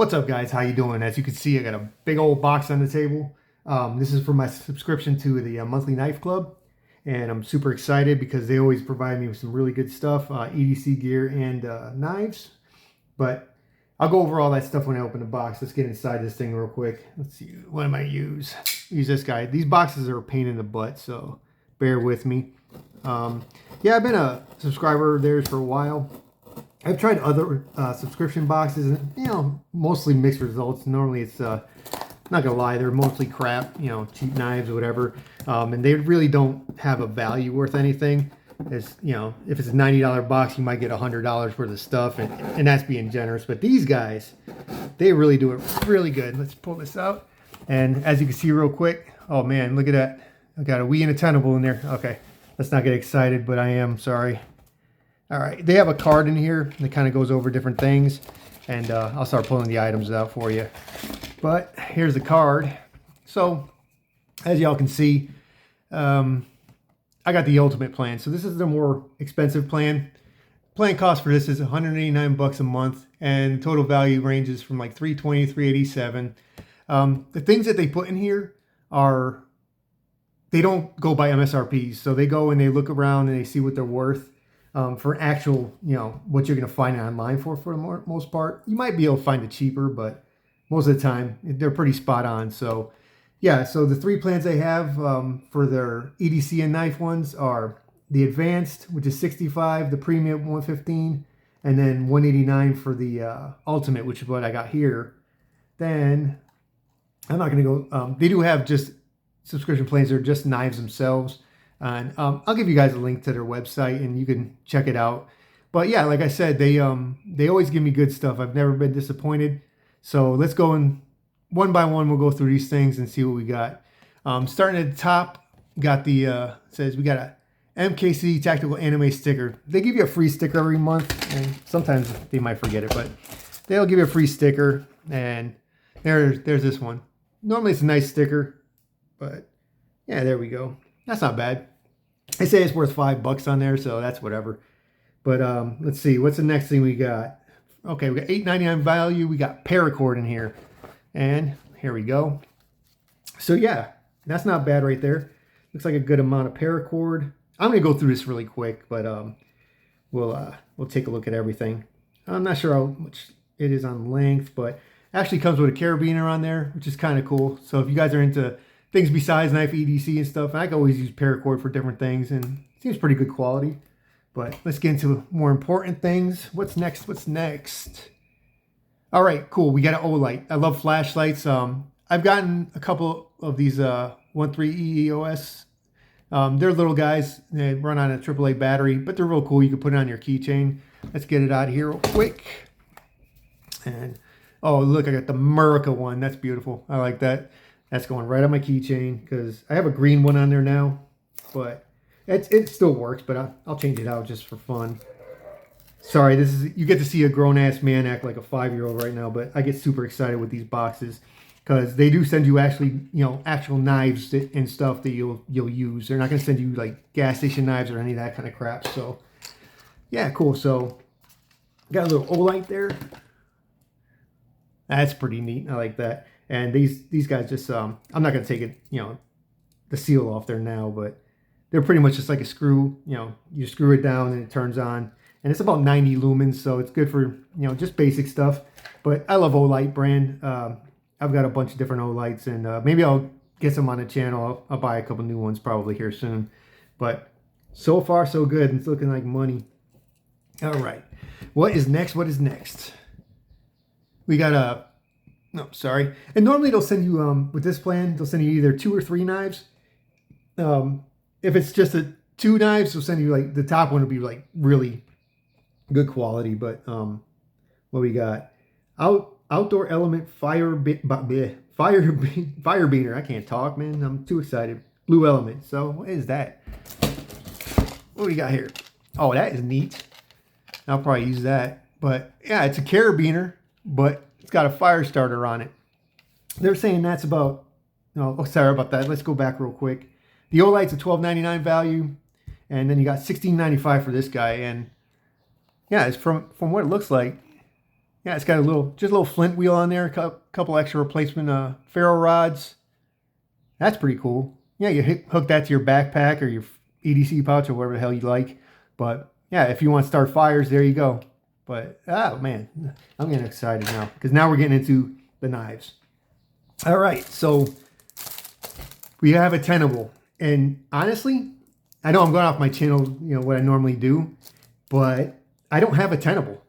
What's up, guys? How you doing? As you can see, I got a big old box on the table. This is for my subscription to the monthly knife club, and I'm super excited because they always provide me with some really good stuff, EDC gear and knives. But I'll go over all that stuff when I open the box. Let's get inside this thing real quick. Let's see, what am I use? Use this guy. These boxes are a pain in the butt, so bear with me. Yeah, I've been a subscriber of theirs for a while. I've tried other subscription boxes, and mostly mixed results. Normally, it's not gonna lie, they're mostly crap. Cheap knives or whatever, and they really don't have a value worth anything. As if it's a $90 box, you might get $100 worth of stuff, and that's being generous. But these guys, they really do it really good. Let's pull this out, and as you can see real quick, oh man, look at that! I got a Wii and a Tenable in there. Okay, let's not get excited, but I am sorry. All right, they have a card in here that kind of goes over different things, and I'll start pulling the items out for you. But here's the card. So, as y'all can see, I got the ultimate plan. So this is the more expensive plan. Plan cost for this is 189 bucks a month, and total value ranges from like 320, 387. The things that they put in here are, they don't go by MSRPs. So they go and they look around and they see what they're worth. For actual, what you're going to find online for the most part. You might be able to find it cheaper, but most of the time, they're pretty spot on. So, yeah, so the three plans they have for their EDC and knife ones are the Advanced, which is 65, the Premium 115, and then 189 for the Ultimate, which is what I got here. Then, I'm not going to go, they do have just subscription plans that are just knives themselves. And I'll give you guys a link to their website and you can check it out. But yeah, like I said, they always give me good stuff. I've never been disappointed. So let's go and one by one, we'll go through these things and see what we got. Starting at the top, got the, says we got a MKC Tactical Anime sticker. They give you a free sticker every month, and sometimes they might forget it, but they'll give you a free sticker. And there's this one. Normally it's a nice sticker, but yeah, there we go. That's not bad. They say it's worth $5 on there, so that's whatever. But let's see, what's the next thing we got? Okay, we got $8.99 value. We got paracord in here, and here we go. So yeah, that's not bad right there. Looks like a good amount of paracord. I'm gonna go through this really quick, but we'll take a look at everything. I'm not sure how much it is on length, but actually comes with a carabiner on there, which is kind of cool. So if you guys are into things besides knife EDC and stuff, I can always use paracord for different things, and it seems pretty good quality. But let's get into more important things. What's next? What's next? All right, cool. We got an Olight. I love flashlights. I've gotten a couple of these 1.3 EOS. They're little guys. They run on a AAA battery, but they're real cool. You can put it on your keychain. Let's get it out of here real quick. And oh, look, I got the Murica one. That's beautiful. I like that. That's going right on my keychain because I have a green one on there now, but it still works, but I'll change it out just for fun. Sorry, you get to see a grown-ass man act like a 5-year-old right now, but I get super excited with these boxes because they do send you actually, actual knives and stuff that you'll use. They're not going to send you like gas station knives or any of that kind of crap. So, yeah, cool. So, got a little Olight there. That's pretty neat. I like that. And these guys just, I'm not going to take it, the seal off there now, but they're pretty much just like a screw. You screw it down and it turns on. And it's about 90 lumens, so it's good for, just basic stuff. But I love Olight brand. I've got a bunch of different Olights, and maybe I'll get some on the channel. I'll buy a couple new ones probably here soon. But so far, so good. It's looking like money. All right. What is next? What is next? We got a... No, sorry. And normally they'll send you, with this plan, they'll send you either 2 or 3 knives. If it's just 2 knives, they'll send you like, the top one will be like really good quality. But what we got? Outdoor Element Fire Beaner. I can't talk, man. I'm too excited. Blue Element. So what is that? What do we got here? Oh, that is neat. I'll probably use that. But yeah, it's a carabiner, but it's got a fire starter on it. They're saying that's about, oh, sorry about that. Let's go back real quick. The Olight's a $12.99 value, and then you got $16.95 for this guy. And yeah, it's from what it looks like, Yeah, it's got a little, just a little flint wheel on there, a couple extra replacement ferro rods. That's pretty cool. Yeah, you hook that to your backpack or your EDC pouch or whatever the hell you like. But yeah, if you want to start fires, there you go. But oh man, I'm getting excited now because now we're getting into the knives. All right, so we have a Tenable, and honestly, I know I'm going off my channel, you know what I normally do, but I don't have a Tenable.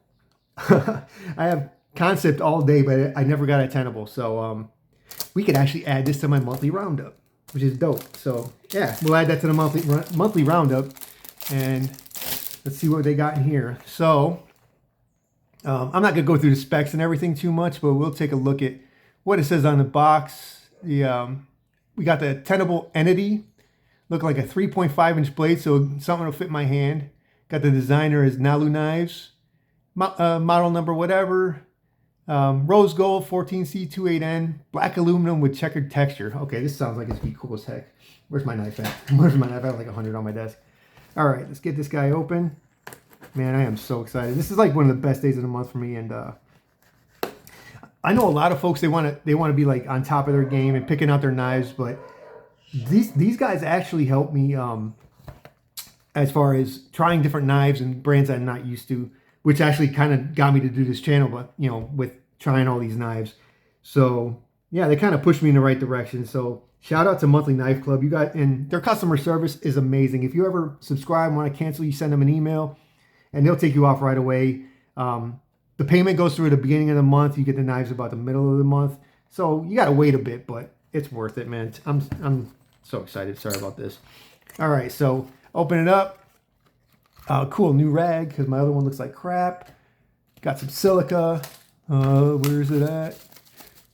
I have Concept all day, but I never got a Tenable. So we could actually add this to my monthly roundup, which is dope. So yeah, we'll add that to the monthly roundup, and let's see what they got in here. So I'm not gonna go through the specs and everything too much, but we'll take a look at what it says on the box. The we got the Tenable Entity, look like a 3.5-inch blade, so something will fit my hand. Got the designer as Nalu Knives, model number whatever, rose gold 14C28N, black aluminum with checkered texture. Okay, this sounds like it's gonna be cool as heck. Where's my knife at? Where's my knife? I have like 100 on my desk. All right, let's get this guy open. Man, I am so excited. This is like one of the best days of the month for me, and I know a lot of folks, they want to be like on top of their game and picking out their knives, but these guys actually help me as far as trying different knives and brands I'm not used to, which actually kind of got me to do this channel, but you know, with trying all these knives. So yeah, they kind of pushed me in the right direction. So shout out to Monthly Knife Club. You got, and their customer service is amazing. If you ever subscribe and want to cancel, you send them an email and they'll take you off right away. The payment goes through at the beginning of the month. You get the knives about the middle of the month. So you got to wait a bit, but it's worth it, man. I'm so excited. Sorry about this. All right, so open it up. Cool new rag because my other one looks like crap. Got some silica. Where's it at?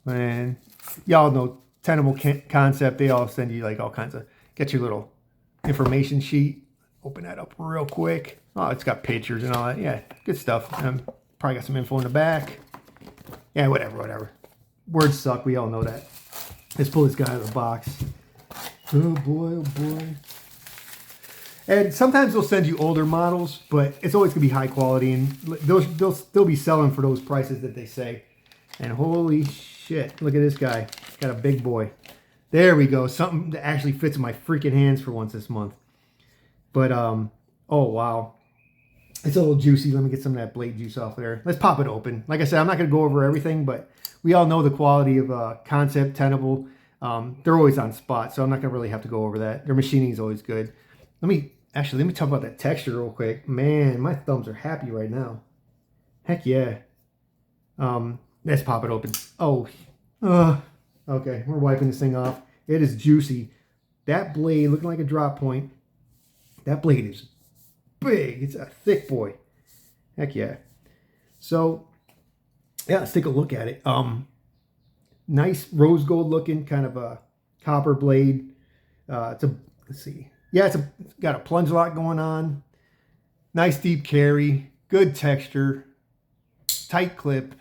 And y'all know Tenable Concept. They all send you like all kinds of, get your little information sheet. Open that up real quick. Oh, it's got pictures and all that. Yeah, good stuff. Probably got some info in the back. Yeah, whatever. Words suck. We all know that. Let's pull this guy out of the box. Oh boy, oh boy. And sometimes they'll send you older models, but it's always going to be high quality, and they'll still be selling for those prices that they say. And holy shit, look at this guy. Got a big boy. There we go. Something that actually fits in my freaking hands for once this month. But, oh wow. It's a little juicy. Let me get some of that blade juice off there. Let's pop it open. Like I said, I'm not going to go over everything, but we all know the quality of Concept, Tenable. They're always on spot, so I'm not going to really have to go over that. Their machining is always good. Let me talk about that texture real quick. Man, my thumbs are happy right now. Heck yeah. Let's pop it open. Oh, okay. We're wiping this thing off. It is juicy. That blade looking like a drop point. That blade is big. It's a thick boy. Heck yeah. So yeah, let's take a look at it. Nice rose gold looking kind of a copper blade. Let's see. Yeah, it's got a plunge lock going on. Nice deep carry. Good texture. Tight clip.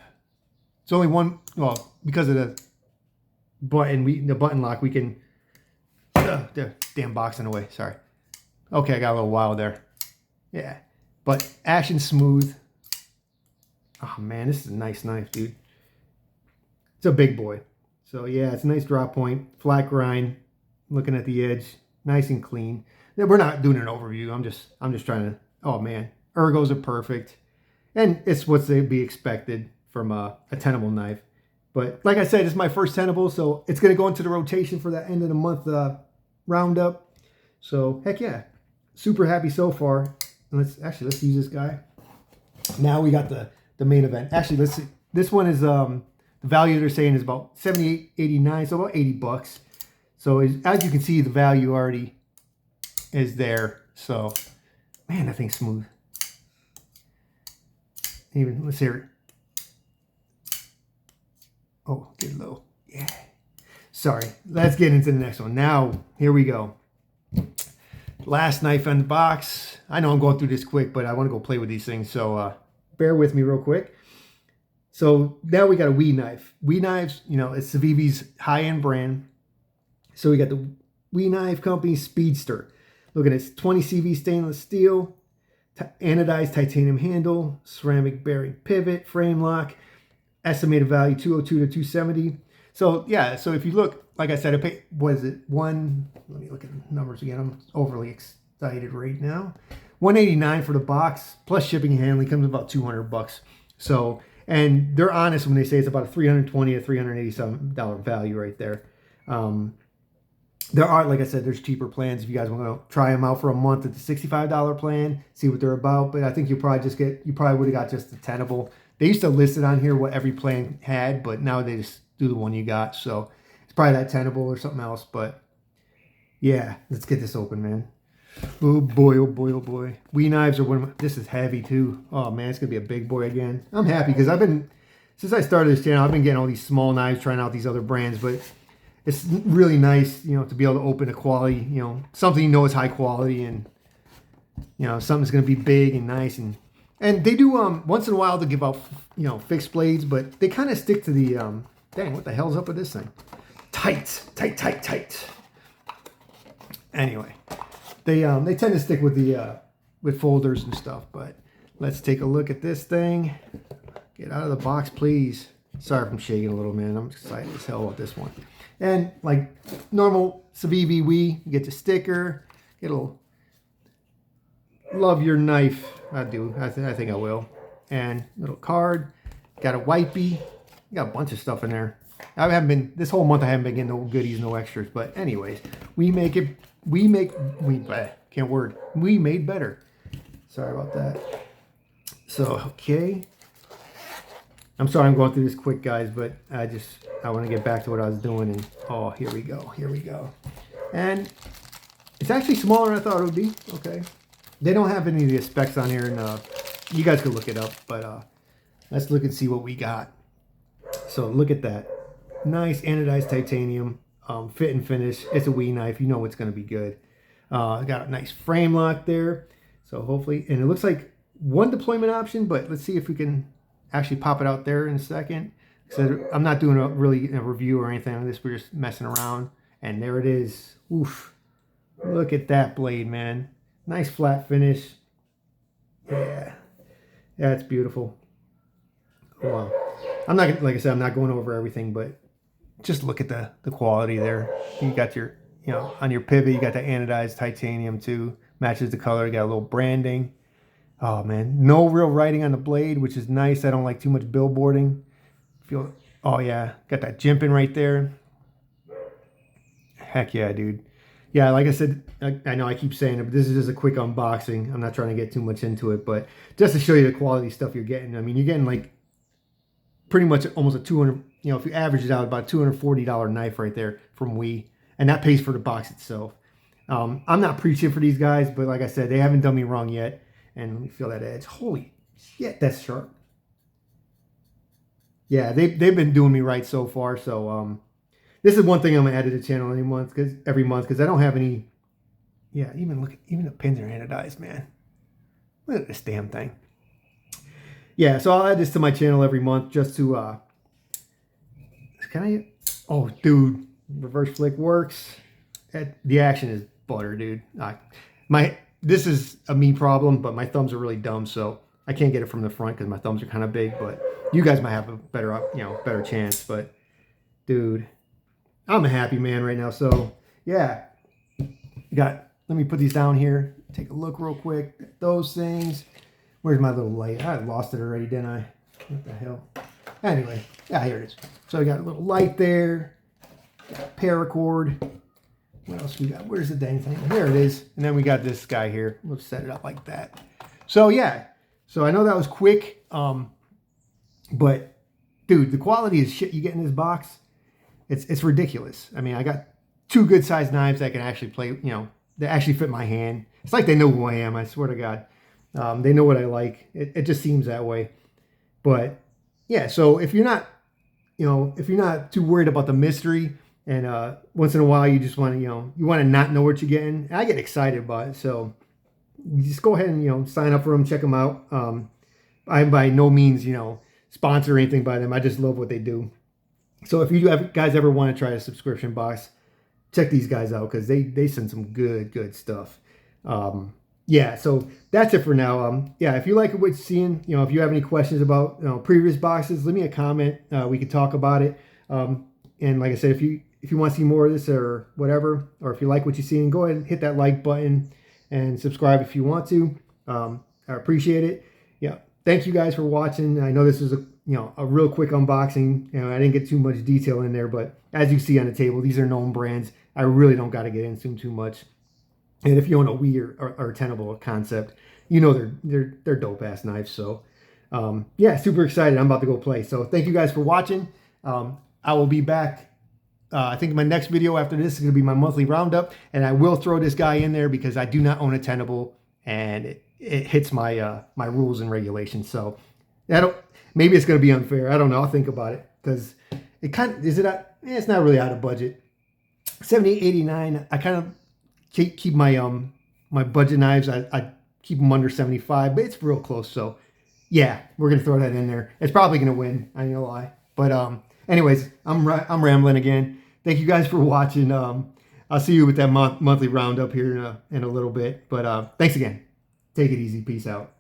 It's only one, well, because of the button, the button lock, we can, the damn box in the way, sorry. Okay, I got a little wild there. Yeah, but action smooth. Oh man, this is a nice knife, dude. It's a big boy. So yeah, it's a nice drop point, flat grind, looking at the edge, nice and clean. We're not doing an overview. I'm just trying to, oh man, ergos are perfect. And it's what's to be expected from a Tenable knife. But like I said, it's my first Tenable, so it's going to go into the rotation for that end of the month roundup. So heck yeah, super happy so far. And let's use this guy. Now we got the main event. Actually, let's see. This one is the value they're saying is about $78.89, so about $80. So as you can see, the value already is there. So man, that thing's smooth. Even let's hear it. Oh, get low. Yeah. Sorry. Let's get into the next one. Now, here we go. Last knife in the box. I know I'm going through this quick, but I want to go play with these things. So bear with me real quick. So now we got a WE knife. WE knives, you know, it's Civivi's high-end brand. So we got the WE Knife Company Speedster. Look at this, 20 CV stainless steel, anodized titanium handle, ceramic bearing pivot, frame lock. estimated value 202 to 270. So yeah, so if you look, like I said, I paid, was it one? Let me look at the numbers again. I'm overly excited right now. 189 for the box plus shipping and handling, comes about 200 bucks. So, and they're honest when they say it's about a $320 to $387 value right there. There are, like I said, there's cheaper plans if you guys want to try them out for a month at the $65 plan, see what they're about. But I think you probably would have got just the Tenable. They used to list it on here what every plan had, but now they just do the one you got. So it's probably that Tenable or something else. But yeah, let's get this open, man. Oh boy, oh boy, oh boy. Wee knives are one of my, this is heavy too. Oh man, it's gonna be a big boy again. I'm happy because since I started this channel, I've been getting all these small knives, trying out these other brands, but it's really nice, you know, to be able to open a quality, you know, something you know is high quality, and you know, something's gonna be big and nice. And they do once in a while to give out, you know, fixed blades, but they kind of stick to the dang, what the hell's up with this thing? Tight. Anyway, they tend to stick with the with folders and stuff. But let's take a look at this thing. Get out of the box, please. Sorry if I'm shaking a little, man. I'm excited as hell about this one. And like normal Civivi Wii, you get the sticker. It'll love your knife. I do. I think I will. And little card. Got a wipey. Got a bunch of stuff in there. I haven't been this whole month. I haven't been getting no goodies, no extras. But anyways, we made better. Sorry about that. So okay. I'm sorry I'm going through this quick, guys, but I want to get back to what I was doing. And oh, here we go. And it's actually smaller than I thought it would be. Okay. They don't have any of the specs on here, and you guys can look it up. But let's look and see what we got. So look at that. Nice anodized titanium, fit and finish. It's a Wii knife. You know it's going to be good. Got a nice frame lock there. So hopefully, and it looks like one deployment option, but let's see if we can actually pop it out there in a second. So I'm not doing a review or anything on this. We're just messing around. And there it is. Oof. Look at that blade, man. Nice flat finish. Yeah. That's beautiful. Wow. I'm not, like I said, I'm not going over everything, but just look at the quality there. You got your, you know, on your pivot, you got the anodized titanium too. Matches the color. You got a little branding. Oh man, no real writing on the blade, which is nice. I don't like too much billboarding. Oh yeah, got that jimping right there. Heck yeah, dude. Yeah, like I said, I know I keep saying it, but this is just a quick unboxing. I'm not trying to get too much into it, but just to show you the quality stuff you're getting. I mean, you're getting like pretty much almost a 200, you know, if you average it out, about $240 knife right there from Wii, and that pays for the box itself. I'm not preaching for these guys, but like I said, they haven't done me wrong yet. And let me feel that edge. Holy shit, that's sharp. Yeah, they've been doing me right so far. So this is one thing I'm gonna add to the channel every month because I don't have any. Yeah, even the pins are anodized, man. Look at this damn thing. Yeah, so I'll add this to my channel every month just to can I? Oh, dude, reverse flick works. The action is butter, dude. This is a me problem, but my thumbs are really dumb, so I can't get it from the front because my thumbs are kind of big. But you guys might have a better chance. But dude, I'm a happy man right now. So yeah, let me put these down here. Take a look real quick at those things. Where's my little light? I lost it already, didn't I? What the hell? Anyway, yeah, here it is. So I got a little light there. Got a paracord. What else we got? Where's the dang thing? There it is. And then we got this guy here. We'll set it up like that. So yeah. So I know that was quick. But dude, the quality of shit you get in this box, it's ridiculous. I mean, I got two good sized knives that can actually play, you know, that actually fit my hand. It's like they know who I am, I swear to God. They know what I like. It just seems that way. But yeah, so if you're not too worried about the mystery, and once in a while you just want to, you want to not know what you're getting. And I get excited about it. So you just go ahead and, sign up for them, check them out. I'm by no means, sponsor or anything by them. I just love what they do. So if you guys ever want to try a subscription box, check these guys out because they send some good stuff. yeah, so that's it for now. Yeah, if you like what you're seeing, if you have any questions about previous boxes, leave me a comment. We can talk about it. And like I said, if you want to see more of this or whatever, or if you like what you're seeing, go ahead and hit that like button and subscribe if you want to. I appreciate it. Yeah, thank you guys for watching. I know this is a real quick unboxing. I didn't get too much detail in there, but as you see on the table, these are known brands. I really don't got to get into them too much. And if you own a Wii or Tenable concept, they're dope ass knives. So yeah, super excited. I'm about to go play. So thank you guys for watching. I will be back. I think my next video after this is going to be my monthly roundup, and I will throw this guy in there because I do not own a Tenable, and it hits my my rules and regulations. So maybe it's going to be unfair. I don't know. I'll think about it because it kind of it's not really out of budget. $78.89. I kind of keep my my budget knives. I keep them under 75, but it's real close. So yeah, we're gonna throw that in there. It's probably gonna win. I ain't gonna lie. But anyways, I'm rambling again. Thank you guys for watching. I'll see you with that monthly roundup here in a little bit. But thanks again. Take it easy. Peace out.